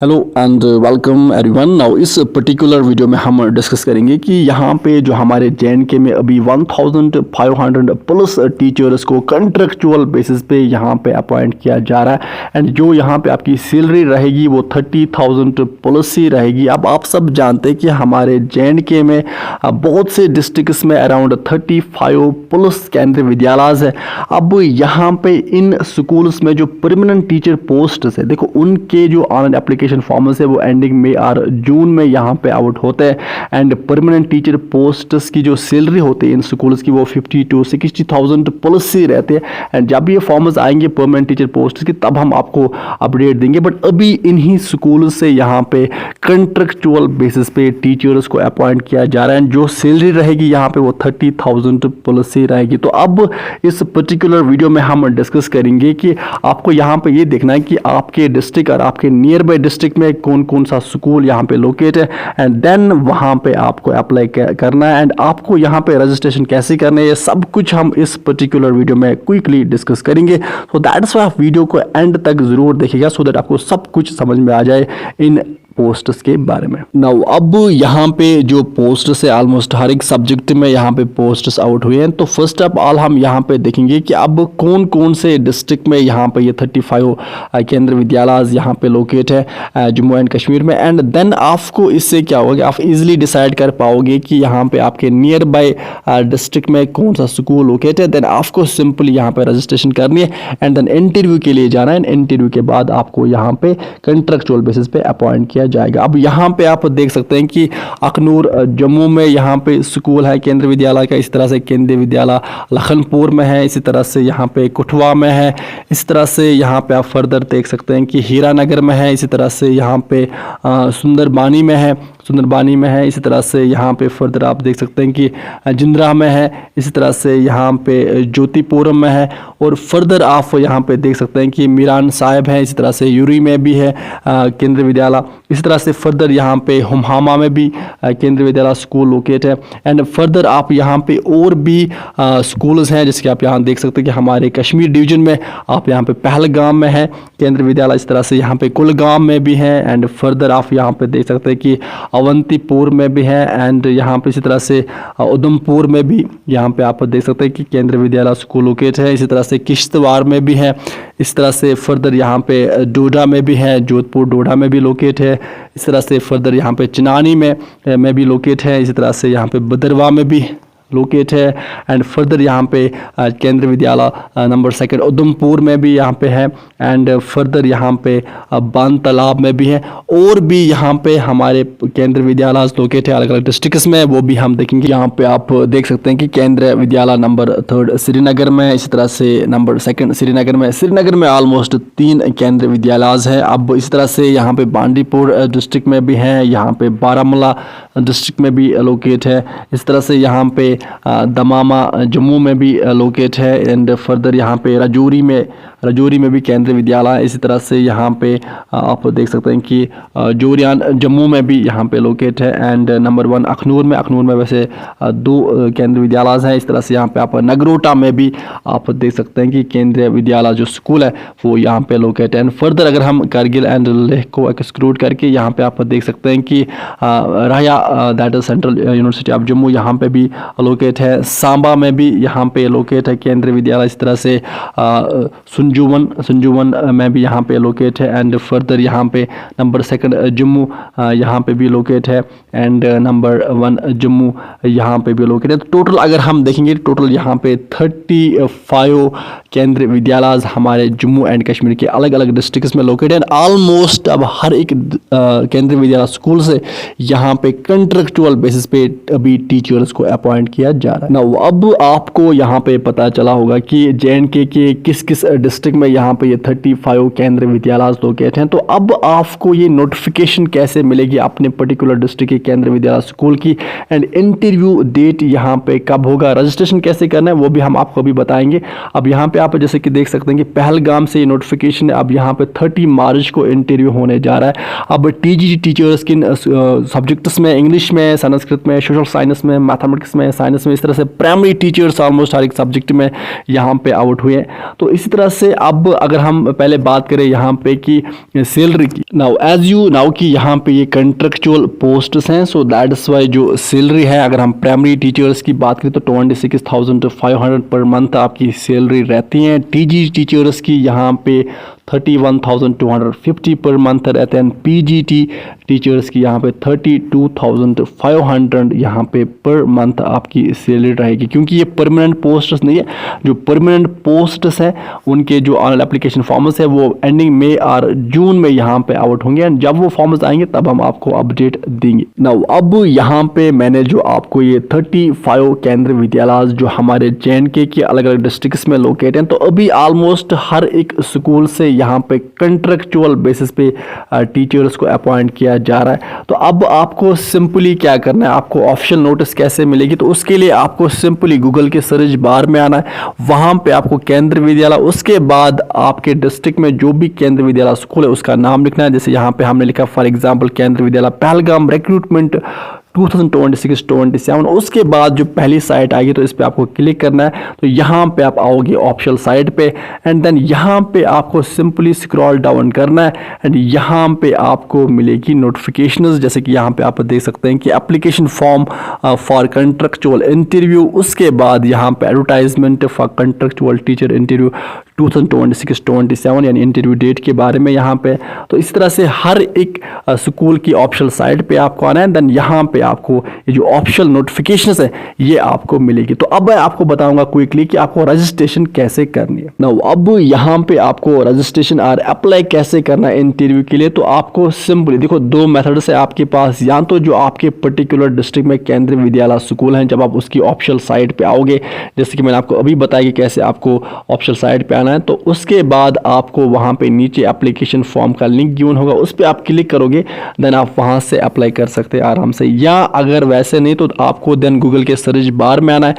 Hello and welcome everyone. Now इस particular video में हम डिस्कस करेंगे कि यहाँ पे जो हमारे JNK में अभी 1500 प्लस टीचर्स को कॉन्ट्रेक्चुअल बेसिस पे यहाँ पे अपॉइंट किया जा रहा है एंड जो यहाँ पे आपकी सैलरी रहेगी वो 30,000 प्लस ही रहेगी। अब आप सब जानते हैं कि हमारे JNK में बहुत से डिस्ट्रिक्ट्स में अराउंड 35 प्लस केंद्रीय विद्यालय है। अब यहाँ पे इन स्कूल्स में जो परमानेंट टीचर पोस्ट है, देखो उनके जो ऑनलाइन एप्लीकेशन फॉर्म्स है वो एंडिंग में और जून में यहाँ पे आउट होते हैं एंड परमानेंट टीचर पोस्ट्स की जो सैलरी होती है इन स्कूल्स की वो 50 to 60,000 प्लस ही रहते हैं एंड जब ये फॉर्म्स आएंगे परमानेंट टीचर पोस्ट की तब हम आपको अपडेट देंगे। बट अभी इन्हीं स्कूल से यहाँ पे कंट्रेक्चुअल बेसिस पे टीचर्स को अपॉइंट किया जा रहा है एंड जो सैलरी रहेगी यहाँ पे वो 30,000 प्लस ही रहेगी। तो अब इस पर्टिकुलर वीडियो में हम डिस्कस करेंगे कि आपको यहाँ पे ये देखना है कि आपके डिस्ट्रिक्ट और आपके नियर बाय डिस्ट्रिक्ट में कौन कौन सा स्कूल यहाँ पे लोकेट है एंड देन वहाँ पे आपको अप्लाई करना है एंड आपको यहाँ पे रजिस्ट्रेशन कैसे करना है, ये सब कुछ हम इस पर्टिकुलर वीडियो में क्विकली डिस्कस करेंगे। सो दैट्स व्हाई आप वीडियो को एंड तक जरूर देखिएगा सो दैट आपको सब कुछ समझ में आ जाए इन पोस्ट्स के बारे में। नाउ अब यहाँ पे जो पोस्ट्स है ऑलमोस्ट हर एक सब्जेक्ट में यहाँ पे पोस्ट्स आउट हुए हैं। तो फर्स्ट ऑफ ऑल हम यहाँ पे देखेंगे कि अब कौन कौन से डिस्ट्रिक्ट में यहाँ पे ये 35 केंद्रीय विद्यालय यहाँ पे लोकेट है जम्मू एंड कश्मीर में एंड देन आपको इससे क्या होगा, आप इजीली डिसाइड कर पाओगे कि यहाँ पे आपके नियर बाय डिस्ट्रिक्ट में कौन सा स्कूल लोकेट है। देन आपको सिंपली यहाँ पे रजिस्ट्रेशन करनी है एंड देन इंटरव्यू के लिए जाना है। इंटरव्यू के बाद आपको यहाँ पे कंट्रेक्चुअल बेसिस पे अपॉइंट किया जाएगा। अब यहाँ पे आप देख सकते हैं कि अखनूर जम्मू में यहाँ पे स्कूल है केंद्रीय विद्यालय का, इस तरह से केंद्रीय विद्यालय लखनपुर में है, इसी तरह से यहाँ पे कुठवा में है, इस तरह से यहाँ पे आप फर्दर देख सकते हैं कि हीरानगर में है, इसी तरह से यहाँ पे सुंदरबानी में है, इसी तरह से यहाँ पे फर्दर आप देख सकते हैं कि जिंद्रा में है, इसी तरह से यहाँ पे ज्योतिपुरम में है और फर्दर आप यहाँ पे देख सकते हैं कि मीरान साहिब है, इसी तरह से यूरी में भी है केंद्रीय विद्यालय, इसी तरह से फर्दर यहाँ पे हुमहामा में भी केंद्रीय विद्यालय स्कूल लोकेट है एंड फर्दर आप यहाँ पे और भी स्कूल्स हैं जैसे कि आप यहाँ देख सकते हैं कि हमारे कश्मीर डिवीजन में आप यहाँ पे पहलगाम में है केंद्रीय विद्यालय, इस तरह से यहाँ पे कुलगाम में भी है एंड फर्दर आप यहाँ पे देख सकते हैं कि अवंतीपुर में भी है एंड यहाँ पे इसी तरह से उधमपुर में भी यहाँ पे आप देख सकते हैं कि केंद्रीय विद्यालय स्कूल लोकेट है, इसी तरह से किश्तवाड़ में भी है, इस तरह से फर्दर यहाँ पे डोडा में भी है, जोधपुर डोडा में भी लोकेट है, इस तरह से फर्दर यहाँ पे चिनानी में भी लोकेट है, इसी तरह से यहाँ पे बदरवा में भी लोकेट है एंड फर्दर यहाँ पे केंद्रीय विद्यालय नंबर 2 उधमपुर में भी यहाँ पे है एंड फर्दर यहाँ पे बान तालाब में भी है और भी यहाँ पे हमारे केंद्रीय विद्यालय लोकेट है अलग अलग डिस्ट्रिक्ट्स में, वो भी हम देखेंगे। यहाँ पे आप देख सकते हैं कि केंद्रीय विद्यालय नंबर 3 श्रीनगर में, इसी तरह से नंबर 2 श्रीनगर में ऑलमोस्ट 3 केंद्रीय विद्यालय है। अब इसी तरह से यहाँ पे बांडीपुर डिस्ट्रिक्ट में भी है, यहाँ पे बारामूला डिस्ट्रिक्ट में भी लोकेट है, इस तरह से यहाँ पे दमामा जम्मू में भी लोकेट है एंड फर्दर यहाँ पे रजौरी में भी केंद्रीय विद्यालय, इसी तरह से यहाँ पे आप देख सकते हैं कि जोरियान जम्मू में भी यहाँ पे लोकेट है एंड नंबर 1 अखनूर में वैसे 2 केंद्रीय विद्यालय हैं। इस तरह से यहाँ पे आप नगरोटा में भी आप देख सकते हैं कि केंद्रीय विद्यालय जो स्कूल है वो यहाँ पे लोकेट है एंड फर्दर अगर हम कारगिल एंड लेह को एक्सक्लूड करके यहाँ पे आप देख सकते हैं कि राया that is central university of Jammu यहाँ पे भी लोकेट है, सांबा में भी यहाँ पे लोकेट है केंद्रीय विद्यालय, इस तरह से संजुवन में भी यहाँ पे लोकेट है एंड फर्दर यहाँ पे नंबर 2 जम्मू यहाँ पे भी लोकेट है एंड नंबर 1 जम्मू यहाँ पे भी लोकेट है। तो टोटल अगर हम देखेंगे टोटल यहाँ पे 35 केंद्रीय विद्यालय हमारे जम्मू एंड कश्मीर के अलग अलग डिस्ट्रिक्ट्स में लोकेट है। ऑलमोस्ट अब हर एक केंद्रीय विद्यालय स्कूल से यहाँ पे कंट्रेक्चुअल बेसिस पे अभी टीचर्स को अपॉइंट किया जा रहा है। ना अब आपको यहाँ पे पता चला होगा कि JNK के किस किस डिस्ट्रिक्ट में यहाँ पे ये 35 केंद्रीय विद्यालय लोकेट हैं। तो अब आपको ये नोटिफिकेशन कैसे मिलेगी अपने पर्टिकुलर डिस्ट्रिक्ट के केंद्रीय विद्यालय स्कूल की एंड इंटरव्यू डेट यहाँ पे कब होगा, रजिस्ट्रेशन कैसे करना है वो भी हम आपको अभी बताएंगे। अब यहाँ पे आप जैसे कि देख सकते हैं कि पहलगाम से ये नोटिफिकेशन है, अब यहाँ पे 30 मार्च को इंटरव्यू होने जा रहा है। अब TGT टीचर्स किन सब्जेक्ट्स में, इंग्लिश में, संस्कृत में, सोशल साइंस में, मैथमेटिक्स में, इस तरह से प्राइमरी टीचर्स ऑलमोस्ट हर एक सब्जेक्ट में यहाँ पे आउट हुए हैं। तो इसी तरह से से अब अगर हम पहले बात करें यहाँ पे कि सैलरी की, नाउ एज यू नाउ कि यहाँ पे ये कंट्रेक्चुअल पोस्ट्स हैं, सो दैट्स वाई जो सैलरी है, अगर हम प्राइमरी टीचर्स की बात करें तो 26,500 पर मंथ आपकी सैलरी रहती है। टीजी टीचर्स की यहाँ पे 31,250 पर मंथ रहते हैं। पीजीटी टीचर्स की यहाँ पे 32,500 यहाँ पे पर मंथ आपकी सैलरी रहेगी, क्योंकि ये परमानेंट पोस्ट्स नहीं है। जो परमानेंट पोस्ट्स हैं उनके जो ऑनलाइन एप्लीकेशन फॉर्म्स है वो एंडिंग मई और जून में यहाँ पे आउट होंगे, एंड जब वो फॉर्म्स आएंगे तब हम आपको अपडेट देंगे। नाउ अब यहाँ पे मैंने जो आपको ये 35 केंद्रीय विद्यालय जो हमारे JNK के अलग अलग डिस्ट्रिक्ट्स में लोकेट हैं, तो अभी ऑलमोस्ट हर एक स्कूल से यहाँ पे कंट्रेक्चुअल बेसिस पे टीचर्स को अपॉइंट किया जा रहा है। तो अब आपको सिंपली क्या करना है, आपको ऑफिशियल नोटिस कैसे मिलेगी, तो उसके लिए आपको सिंपली गूगल के सर्च बार में आना है, वहां पे आपको केंद्रीय विद्यालय, उसके बाद आपके डिस्ट्रिक्ट में जो भी केंद्रीय विद्यालय स्कूल है उसका नाम लिखना है। जैसे यहाँ पे हमने लिखा फॉर एग्जांपल केंद्रीय विद्यालय पहलगाम रिक्रूटमेंट 2026-27। उसके बाद जो पहली साइट आएगी तो इस पे आपको क्लिक करना है, तो यहाँ पे आप आओगे ऑफिशियल साइट पे, एंड देन यहाँ पे आपको सिंपली स्क्रॉल डाउन करना है, एंड यहाँ पे आपको मिलेगी नोटिफिकेशंस, जैसे कि यहाँ पे आप देख सकते हैं कि application form for contractual interview, उसके बाद यहाँ पे advertisement for contractual teacher interview 2026-27 यानी इंटरव्यू डेट के बारे में यहाँ पे। तो इस तरह से हर एक स्कूल की ऑफिशियल साइट पे आपको आना है, देन यहाँ पे आपको ये जो ऑफिशियल नोटिफिकेशंस है ये आपको मिलेगी। तो अब मैं आपको बताऊंगा क्विकली कि आपको रजिस्ट्रेशन कैसे करनी है। नाउ अब यहाँ पे आपको रजिस्ट्रेशन और अप्लाई कैसे करना है इंटरव्यू के लिए, तो आपको सिंपली देखो दो मेथड्स है आपके पास, या तो जो आपके पर्टिकुलर डिस्ट्रिक्ट में केंद्रीय विद्यालय स्कूल हैं, जब आप उसकी ऑफिशियल साइट पे आओगे, जैसे कि मैंने आपको अभी बताया कि कैसे आपको ऑफिशियल साइट पे आना है, तो उसके बाद आपको वहां पे नीचे एप्लीकेशन फॉर्म का लिंक गिवन होगा, उस पर आप क्लिक करोगे, देन आप वहां से अप्लाई कर सकते हैं आराम से। या अगर वैसे नहीं तो आपको देन गूगल के सर्च बार में आना है,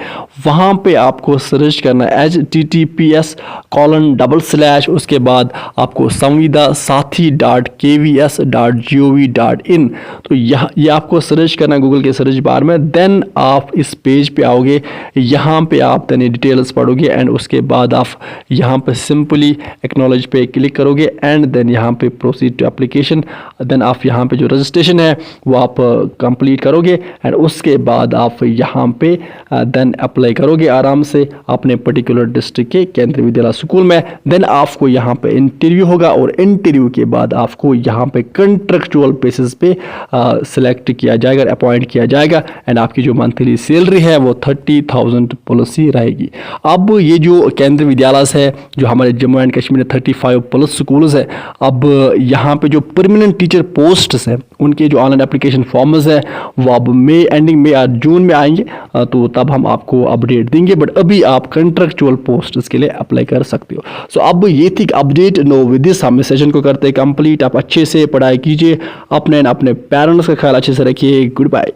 वहां पे आपको सर्च करना है https:// उसके बाद आपको samvidasathi.kvs.gov.in, तो ये आपको सर्च करना है गूगल के सर्च बार में। देन आप इस पेज पे आओगे, यहाँ पे आप देन डिटेल्स पढ़ोगे, एंड उसके बाद आप यहाँ पे सिंपली एक्नॉलेज पे क्लिक करोगे, एंड देन यहाँ पे प्रोसीड टू एप्लीकेशन। देन आप यहाँ पे जो रजिस्ट्रेशन है वो आप कंप्लीट करोगे, एंड उसके बाद आप यहाँ पे देन अप्लाई करोगे आराम से अपने पर्टिकुलर डिस्ट्रिक्ट के केंद्रीय विद्यालय स्कूल में। देन आपको यहाँ पे इंटरव्यू होगा, और इंटरव्यू के बाद आपको यहाँ पे कंट्रेक्चुअल बेसिस पे सिलेक्ट किया जाएगा, अपॉइंट किया जाएगा, एंड आपकी जो मंथली सैलरी है वो 30,000 प्लस ही रहेगी। अब ये जो केंद्रीय विद्यालय है जो हमारे जम्मू एंड कश्मीर में 35+ स्कूल्स है, अब यहाँ पे जो परमानेंट टीचर पोस्ट्स हैं उनके जो ऑनलाइन एप्लीकेशन फॉर्म्स है वो अब एंडिंग में या जून में आएंगे, तो तब हम आपको अपडेट देंगे, बट अभी आप कंट्रेक्चुअल पोस्ट्स के लिए अप्लाई कर सकते हो। सो अब ये थी अपडेट। नो विद दिस हम इस सेशन को करते हैं कंप्लीट। आप अच्छे से पढ़ाई कीजिए, अपने पेरेंट्स का ख्याल अच्छे से रखिए। Good bye.